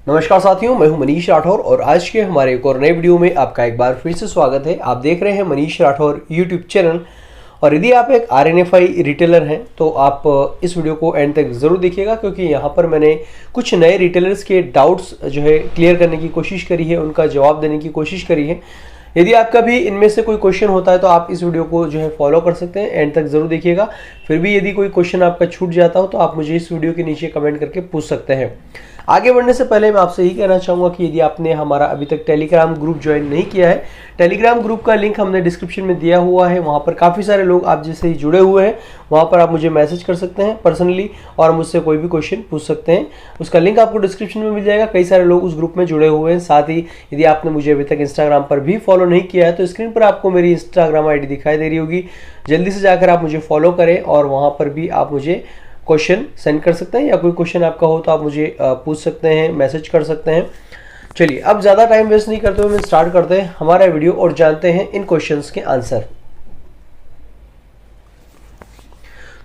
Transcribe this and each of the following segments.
नमस्कार साथियों, मैं हूं मनीष राठौर और आज के हमारे एक और नए वीडियो में आपका एक बार फिर से स्वागत है। आप देख रहे हैं मनीष राठौर यूट्यूब चैनल। और यदि आप एक RNFI रिटेलर हैं तो आप इस वीडियो को एंड तक ज़रूर देखिएगा, क्योंकि यहाँ पर मैंने कुछ नए रिटेलर्स के डाउट्स जो है क्लियर करने की कोशिश करी है, उनका जवाब देने की कोशिश करी है। यदि आपका भी इनमें से कोई क्वेश्चन होता है तो आप इस वीडियो को जो है फॉलो कर सकते हैं, एंड तक ज़रूर देखिएगा। फिर भी यदि कोई क्वेश्चन आपका छूट जाता हो तो आप मुझे इस वीडियो के नीचे कमेंट करके पूछ सकते हैं। आगे बढ़ने से पहले मैं आपसे यही कहना चाहूँगा कि यदि आपने हमारा अभी तक टेलीग्राम ग्रुप ज्वाइन नहीं किया है, टेलीग्राम ग्रुप का लिंक हमने डिस्क्रिप्शन में दिया हुआ है। वहाँ पर काफ़ी सारे लोग आप जैसे ही जुड़े हुए हैं, वहाँ पर आप मुझे मैसेज कर सकते हैं पर्सनली और मुझसे कोई भी क्वेश्चन पूछ सकते हैं। उसका लिंक आपको डिस्क्रिप्शन में मिल जाएगा। कई सारे लोग उस ग्रुप में जुड़े हुए हैं। साथ ही यदि आपने मुझे अभी तक इंस्टाग्राम पर भी फॉलो नहीं किया है तो स्क्रीन पर आपको मेरी इंस्टाग्राम ID दिखाई दे रही होगी। जल्दी से जाकर आप मुझे फॉलो करें और वहाँ पर भी आप मुझे क्वेश्चन सेंड कर सकते हैं, या कोई क्वेश्चन आपका हो तो आप मुझे पूछ सकते हैं, मैसेज कर सकते हैं। चलिए अब ज़्यादा टाइम वेस्ट नहीं करते हुए हम स्टार्ट करते हैं हमारा वीडियो और जानते हैं इन क्वेश्चंस के आंसर।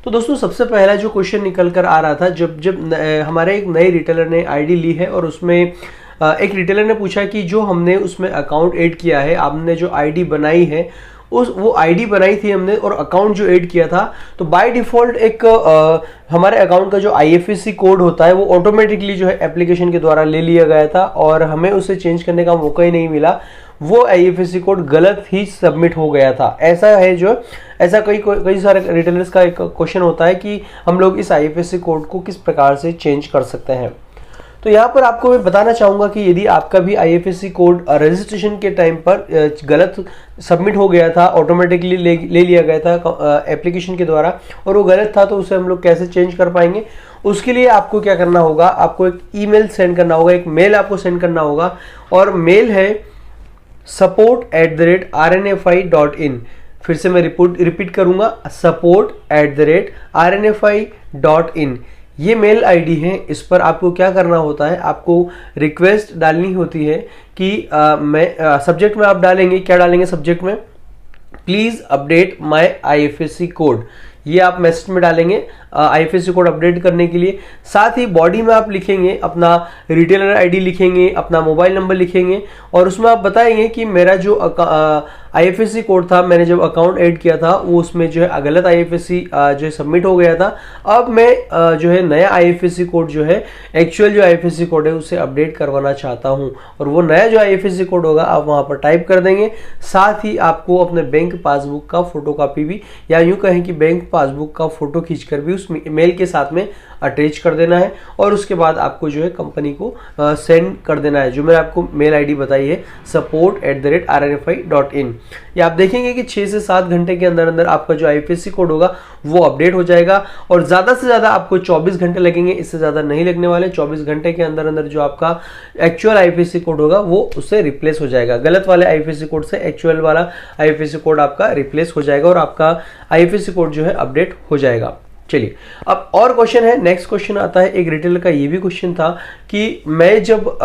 तो दोस्तों, सबसे पहला जो क्वेश्चन निकल कर आ रहा था, जब हमारे एक नए रिटेलर ने ID ली है और उसमें एक रिटेलर ने पूछा कि जो हमने उसमें अकाउंट ऐड किया है, आपने जो ID बनाई है वो ID बनाई थी हमने और अकाउंट जो ऐड किया था, तो बाय डिफ़ॉल्ट एक हमारे अकाउंट का जो IFSC कोड होता है वो ऑटोमेटिकली जो है एप्लीकेशन के द्वारा ले लिया गया था और हमें उसे चेंज करने का मौका ही नहीं मिला। वो IFSC कोड गलत ही सबमिट हो गया था। ऐसा कई सारे रिटेलर्स का एक क्वेश्चन होता है कि हम लोग इस IFSC कोड को किस प्रकार से चेंज कर सकते हैं। तो यहाँ पर आपको मैं बताना चाहूँगा कि यदि आपका भी IFSC कोड रजिस्ट्रेशन के टाइम पर गलत सबमिट हो गया था, ऑटोमेटिकली ले लिया गया था एप्लीकेशन के द्वारा, और वो गलत था, तो उसे हम लोग कैसे चेंज कर पाएंगे। उसके लिए आपको क्या करना होगा, आपको एक ईमेल सेंड करना होगा, एक मेल आपको सेंड करना होगा, और मेल है support@rnfi.in। फिर से मैं रिपीट करूँगा, support@rnfi.in। ये मेल ID है। इस पर आपको क्या करना होता है, आपको रिक्वेस्ट डालनी होती है कि सब्जेक्ट में आप डालेंगे, क्या डालेंगे सब्जेक्ट में, please update my IFSC code. ये आप मैसेज में डालेंगे IFSC कोड अपडेट करने के लिए। साथ ही बॉडी में आप लिखेंगे अपना रिटेलर ID लिखेंगे, अपना मोबाइल नंबर लिखेंगे, और उसमें आप बताएंगे कि मेरा जो IFSC कोड था, मैंने जब अकाउंट ऐड किया था वो उसमें जो है गलत IFSC जो है सबमिट हो गया था। अब मैं जो है नया IFSC कोड जो है, एक्चुअल जो IFSC कोड है उसे अपडेट करवाना चाहता हूं, और वो नया जो IFSC कोड होगा आप वहां पर टाइप कर देंगे। साथ ही आपको अपने बैंक पासबुक का फोटोकॉपी भी, या यूं कहें कि बैंक पासबुक का फोटो खींचकर भी उस मेल के साथ में अटैच कर देना है, और उसके बाद आपको जो है कंपनी को सेंड कर देना है, जो मैंने आपको मेल ID बताई है support@rnfi.in। ये आप देखेंगे कि 6 से 7 घंटे के अंदर अंदर आपका जो IFSC कोड होगा वो अपडेट हो जाएगा, और ज़्यादा से ज़्यादा आपको 24 घंटे लगेंगे, इससे ज़्यादा नहीं लगने वाले। 24 घंटे के अंदर अंदर जो आपका एक्चुअल IFSC कोड होगा वो उससे रिप्लेस हो जाएगा। गलत वाले IFSC कोड से एक्चुअल वाला IFSC कोड आपका रिप्लेस हो जाएगा और आपका IFSC कोड जो है अपडेट हो जाएगा। चलिए अब और क्वेश्चन है। नेक्स्ट क्वेश्चन आता है, एक रिटेलर का ये भी क्वेश्चन था कि मैं जब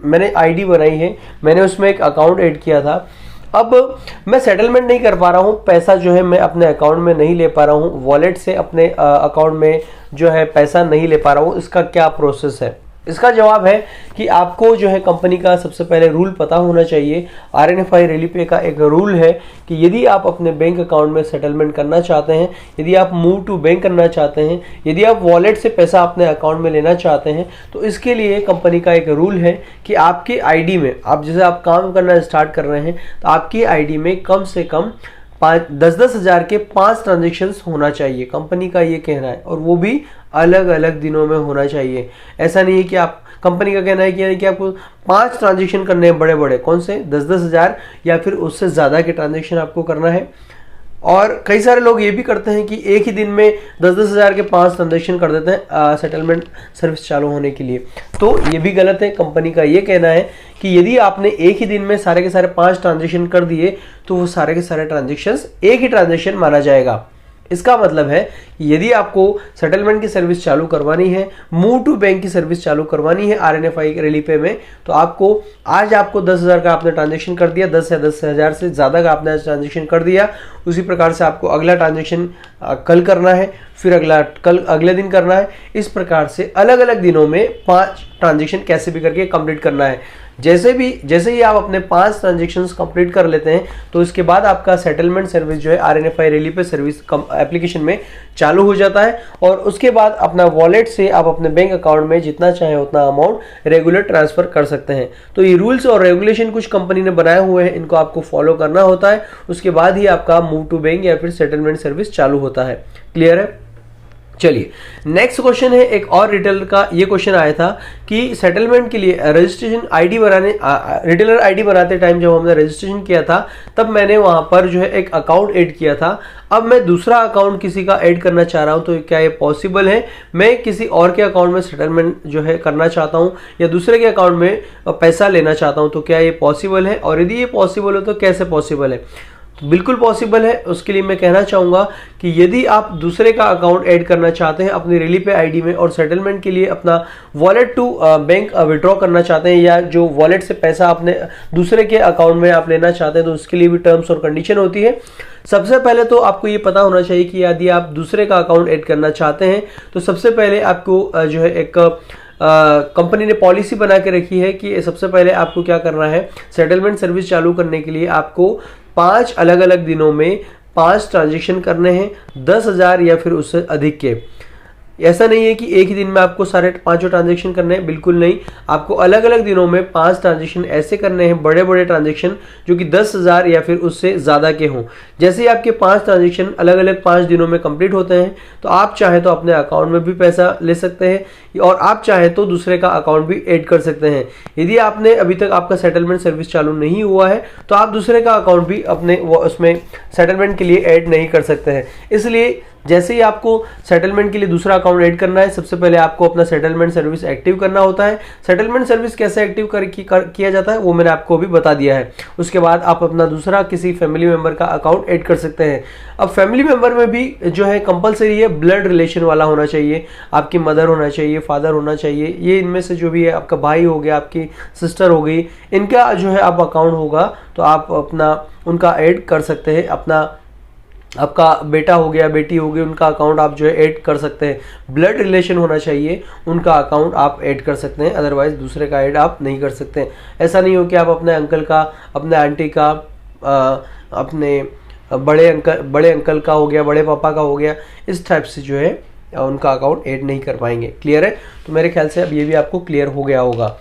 मैंने ID बनाई है, मैंने उसमें एक अकाउंट ऐड किया था, अब मैं सेटलमेंट नहीं कर पा रहा हूँ, पैसा जो है मैं अपने अकाउंट में नहीं ले पा रहा हूँ, वॉलेट से अपने अकाउंट में जो है पैसा नहीं ले पा रहा हूँ, इसका क्या प्रोसेस है। इसका जवाब है कि आपको जो है कंपनी का सबसे पहले रूल पता होना चाहिए। RNFI रेलीपे का एक रूल है कि यदि आप अपने बैंक अकाउंट में सेटलमेंट करना चाहते हैं, यदि आप मूव टू बैंक करना चाहते हैं, यदि आप वॉलेट से पैसा अपने अकाउंट में लेना चाहते हैं, तो इसके लिए कंपनी का एक रूल है कि आपके ID में, आप जैसे आप काम करना स्टार्ट कर रहे हैं तो आपकी ID में कम से कम 10-10 हज़ार के 5 ट्रांजेक्शंस होना चाहिए, कंपनी का ये कहना है, और वो भी अलग अलग दिनों में होना चाहिए। ऐसा नहीं है कि आप, कंपनी का कहना है कि आपको 5 ट्रांजेक्शन करने हैं बड़े बड़े, कौन से, 10-10 हज़ार या फिर उससे ज़्यादा के ट्रांजेक्शन आपको करना है। और कई सारे लोग ये भी करते हैं कि एक ही दिन में 10-10 हज़ार के 5 ट्रांजेक्शन कर देते हैं सेटलमेंट सर्विस चालू होने के लिए, तो ये भी गलत है। कंपनी का ये कहना है कि यदि आपने एक ही दिन में सारे के सारे 5 ट्रांजेक्शन कर दिए तो वो सारे के सारे ट्रांजेक्शंस एक ही ट्रांजेक्शन माना जाएगा। इसका मतलब है यदि आपको सेटलमेंट की सर्विस चालू करवानी है, मूव टू बैंक की सर्विस चालू करवानी है RNFI रेलीपे में, तो आपको आज आपको 10,000 का आपने ट्रांजेक्शन कर दिया, 10 या 10,000 से ज़्यादा का आपने ट्रांजेक्शन कर दिया, उसी प्रकार से आपको अगला ट्रांजेक्शन कल करना है, फिर अगले दिन करना है। इस प्रकार से अलग अलग दिनों में 5 ट्रांजेक्शन कैसे भी करके कंप्लीट करना है। जैसे ही आप अपने 5 ट्रांजेक्शन्स कंप्लीट कर लेते हैं तो इसके बाद आपका सेटलमेंट सर्विस जो है RNFI रेलीपे सर्विस एप्लीकेशन में चालू हो जाता है, और उसके बाद अपना वॉलेट से आप अपने बैंक अकाउंट में जितना चाहे उतना अमाउंट रेगुलर ट्रांसफर कर सकते हैं। तो ये रूल्स और रेगुलेशन कुछ कंपनी ने बनाए हुए हैं, इनको आपको फॉलो करना होता है, उसके बाद ही आपका मूव टू बैंक या फिर सेटलमेंट सर्विस चालू होता है। क्लियर है? चलिए नेक्स्ट क्वेश्चन है, एक और रिटेलर का ये क्वेश्चन आया था कि सेटलमेंट के लिए रजिस्ट्रेशन आईडी बनाने, रिटेलर आईडी बनाते टाइम जब हमने रजिस्ट्रेशन किया था तब मैंने वहां पर जो है एक अकाउंट ऐड किया था। अब मैं दूसरा अकाउंट किसी का ऐड करना चाह रहा हूं, तो क्या ये पॉसिबल है? मैं किसी और के अकाउंट में सेटलमेंट जो है करना चाहता हूं या दूसरे के अकाउंट में पैसा लेना चाहता हूं, तो क्या ये पॉसिबल है? और यदि ये पॉसिबल हो तो कैसे पॉसिबल है? तो बिल्कुल पॉसिबल है। उसके लिए मैं कहना चाहूंगा कि यदि आप दूसरे का अकाउंट ऐड करना चाहते हैं अपनी रेलीपे आईडी में और सेटलमेंट के लिए अपना वॉलेट टू बैंक विड्रॉ करना चाहते हैं, या जो वॉलेट से पैसा अपने दूसरे के अकाउंट में आप लेना चाहते हैं, तो उसके लिए भी टर्म्स और कंडीशन होती है। सबसे पहले तो आपको ये पता होना चाहिए कि यदि आप दूसरे का अकाउंट ऐड करना चाहते हैं तो सबसे पहले आपको जो है एक कंपनी ने पॉलिसी बना के रखी है कि सबसे पहले आपको क्या करना है, सेटलमेंट सर्विस चालू करने के लिए आपको 5 अलग अलग दिनों में 5 ट्रांजेक्शन करने हैं 10,000 या फिर उससे अधिक के। ऐसा नहीं है कि एक ही दिन में आपको सारे 5 ट्रांजेक्शन करने हैं, बिल्कुल नहीं। आपको अलग अलग दिनों में 5 ट्रांजेक्शन ऐसे करने हैं, बड़े बड़े ट्रांजेक्शन जो कि 10,000 या फिर उससे ज़्यादा के हों। जैसे ही आपके 5 ट्रांजेक्शन अलग अलग 5 दिनों में कंप्लीट होते हैं तो आप चाहें तो अपने अकाउंट में भी पैसा ले सकते हैं और आप चाहें तो दूसरे का अकाउंट भी ऐड कर सकते हैं। यदि आपने अभी तक आपका सेटलमेंट सर्विस चालू नहीं हुआ है तो आप दूसरे का अकाउंट भी अपने उसमें सेटलमेंट के लिए ऐड नहीं कर सकते हैं। इसलिए जैसे ही आपको सेटलमेंट के लिए दूसरा अकाउंट ऐड करना है, सबसे पहले आपको अपना सेटलमेंट सर्विस एक्टिव करना होता है। सेटलमेंट सर्विस कैसे एक्टिव किया जाता है वो मैंने आपको अभी बता दिया है। उसके बाद आप अपना दूसरा किसी फैमिली मेंबर का अकाउंट ऐड कर सकते हैं। अब फैमिली मेंबर में भी जो है कंपलसरी है ब्लड रिलेशन वाला होना चाहिए, आपकी मदर होना चाहिए, फादर होना चाहिए, ये इनमें से जो भी है, आपका भाई हो गया, आपकी सिस्टर हो गई, इनका जो है आप अकाउंट होगा तो आप अपना उनका ऐड कर सकते हैं। अपना आपका बेटा हो गया, बेटी हो गई, उनका अकाउंट आप जो है ऐड कर सकते हैं। ब्लड रिलेशन होना चाहिए, उनका अकाउंट आप ऐड कर सकते हैं, अदरवाइज दूसरे का ऐड आप नहीं कर सकते हैं। ऐसा नहीं हो कि आप अपने अंकल का, अपने आंटी का, अपने बड़े अंकल का हो गया, बड़े पापा का हो गया, इस टाइप से जो है उनका अकाउंट ऐड नहीं कर पाएंगे। क्लियर है? तो मेरे ख्याल से अब ये भी आपको क्लियर हो गया होगा।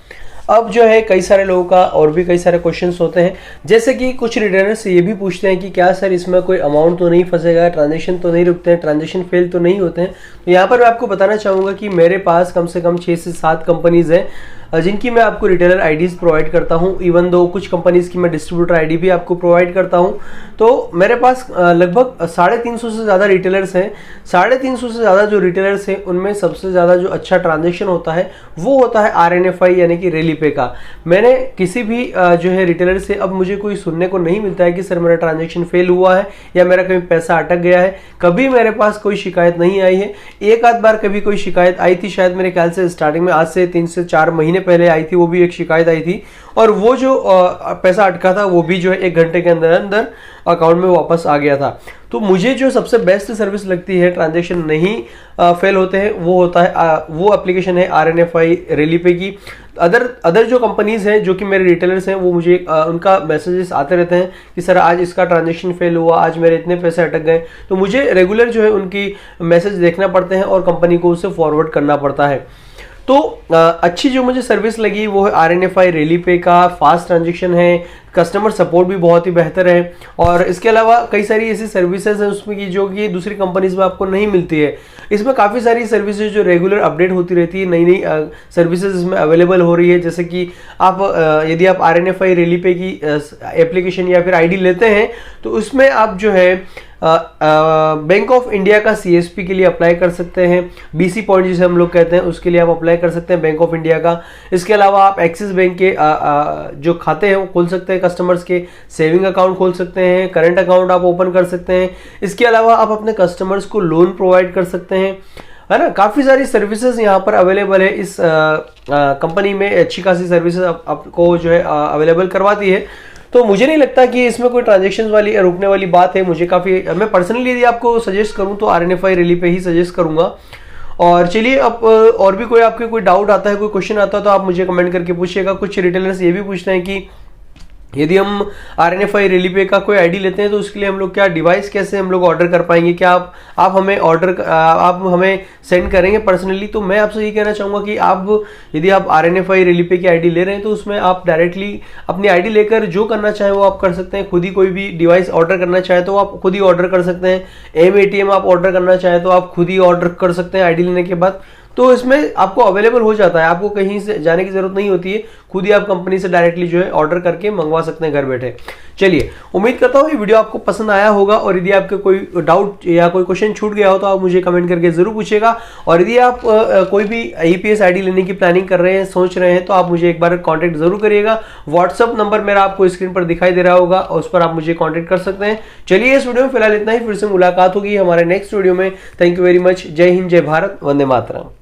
अब जो है कई सारे लोगों का और भी कई सारे क्वेश्चंस होते हैं, जैसे कि कुछ रिटेलर्स से ये भी पूछते हैं कि क्या सर इसमें कोई अमाउंट तो नहीं फंसेगा, ट्रांजेक्शन तो नहीं रुकते हैं, ट्रांजेक्शन फेल तो नहीं होते हैं। तो यहाँ पर मैं आपको बताना चाहूँगा कि मेरे पास कम से कम 6 से 7 कंपनीज हैं जिनकी मैं आपको रिटेलर आईडीज प्रोवाइड करता हूं। इवन दो कुछ कंपनीज की मैं डिस्ट्रीब्यूटर आईडी भी आपको प्रोवाइड करता हूं। तो मेरे पास लगभग 350 से ज़्यादा रिटेलर्स हैं। 350 से ज़्यादा जो रिटेलर्स हैं उनमें सबसे ज़्यादा जो अच्छा ट्रांजेक्शन होता है वो होता है RNFI यानी कि रेलीपे का। मैंने किसी भी जो है रिटेलर से अब मुझे कोई सुनने को नहीं मिलता है कि सर मेरा ट्रांजेक्शन फेल हुआ है या मेरा कहीं पैसा अटक गया है। कभी मेरे पास कोई शिकायत नहीं आई है। एक आध बार कभी कोई शिकायत आई थी, शायद मेरे ख्याल से स्टार्टिंग में आज से 3 से 4 महीने पहले आई थी, वो भी एक शिकायत आई थी और वो जो पैसा अटका था वो भी जो है 1 घंटे के अंदर अंदर अकाउंट में वापस आ गया था। तो मुझे जो सबसे बेस्ट सर्विस लगती है, ट्रांजेक्शन नहीं फेल होते हैं, वो होता है वो एप्लीकेशन है RNFI रेलीपे की। अदर जो कंपनीज हैं जो कि मेरे रिटेलर्स हैं वो मुझे उनका मैसेजेस आते रहते हैं कि सर आज इसका ट्रांजेक्शन फेल हुआ, आज मेरे इतने पैसे अटक गए। तो मुझे रेगुलर जो है उनकी मैसेज देखना पड़ते हैं और कंपनी को उसे फॉरवर्ड करना पड़ता है। तो अच्छी जो मुझे सर्विस लगी वो है RNFI रेलीपे का। फास्ट ट्रांजेक्शन है, कस्टमर सपोर्ट भी बहुत ही बेहतर है और इसके अलावा कई सारी ऐसी सर्विसेज हैं उसमें की जो कि दूसरी कंपनीज में आपको नहीं मिलती है। इसमें काफ़ी सारी सर्विसेज जो रेगुलर अपडेट होती रहती है, नई नई सर्विसेज इसमें अवेलेबल हो रही है। जैसे कि आप यदि आप RNFI रेलीपे की एप्लीकेशन या फिर आईडी लेते हैं तो उसमें आप जो है बैंक ऑफ इंडिया का CSP के लिए अप्लाई कर सकते हैं, BC पॉइंट जिसे हम लोग कहते हैं उसके लिए आप अप्लाई कर सकते हैं बैंक ऑफ इंडिया का। इसके अलावा आप एक्सिस बैंक के जो खाते हैं वो खोल सकते हैं, कस्टमर्स के सेविंग अकाउंट खोल सकते हैं, करंट अकाउंट आप ओपन कर सकते हैं। इसके अलावा आप अपने कस्टमर्स को लोन प्रोवाइड कर सकते हैं, है ना। काफ़ी सारी सर्विसेज यहाँ पर अवेलेबल है। इस कंपनी में अच्छी खासी सर्विसेज आपको जो है अवेलेबल करवाती है। तो मुझे नहीं लगता कि इसमें कोई ट्रांजेक्शन वाली रुकने वाली बात है। मुझे मैं पर्सनली यदि आपको सजेस्ट करूं तो RNFI रैली पे ही सजेस्ट करूंगा। और चलिए अब और भी आपके कोई डाउट आता है, कोई क्वेश्चन आता है तो आप मुझे कमेंट करके पूछिएगा। कुछ रिटेलर्स ये भी पूछते हैं कि यदि हम RNFI रैली पे का कोई आईडी लेते हैं तो उसके लिए हम लोग क्या डिवाइस कैसे हम लोग ऑर्डर कर पाएंगे, क्या आप हमें सेंड करेंगे पर्सनली। तो मैं आपसे ये कहना चाहूँगा कि यदि आप RNFI रैली पे की आईडी ले रहे हैं तो उसमें आप डायरेक्टली अपनी आईडी लेकर जो करना चाहें वो आप कर सकते हैं। खुद ही कोई भी डिवाइस ऑर्डर करना चाहे तो आप खुद ही ऑर्डर कर सकते हैं। ATM आप ऑर्डर करना चाहें तो आप खुद ही ऑर्डर कर सकते हैं आईडी लेने के बाद। तो इसमें आपको अवेलेबल हो जाता है, आपको कहीं से जाने की जरूरत नहीं होती है, खुद ही आप कंपनी से डायरेक्टली जो है ऑर्डर करके मंगवा सकते हैं घर बैठे। चलिए, उम्मीद करता हूँ ये वीडियो आपको पसंद आया होगा। और यदि आपके कोई डाउट या कोई क्वेश्चन छूट गया हो तो आप मुझे कमेंट करके जरूर पूछिएगा। और यदि आप कोई भी EPS आईडी लेने की प्लानिंग कर रहे हैं, सोच रहे हैं, तो आप मुझे एक बार कॉन्टैक्ट जरूर करिएगा। व्हाट्सअप नंबर मेरा आपको स्क्रीन पर दिखाई दे रहा होगा और उस पर आप मुझे कॉन्टैक्ट कर सकते हैं। चलिए, इस वीडियो में फिलहाल इतना ही, फिर से मुलाकात होगी हमारे नेक्स्ट वीडियो में। Thank you very much. जय हिंद, जय भारत, वंदे मातरम।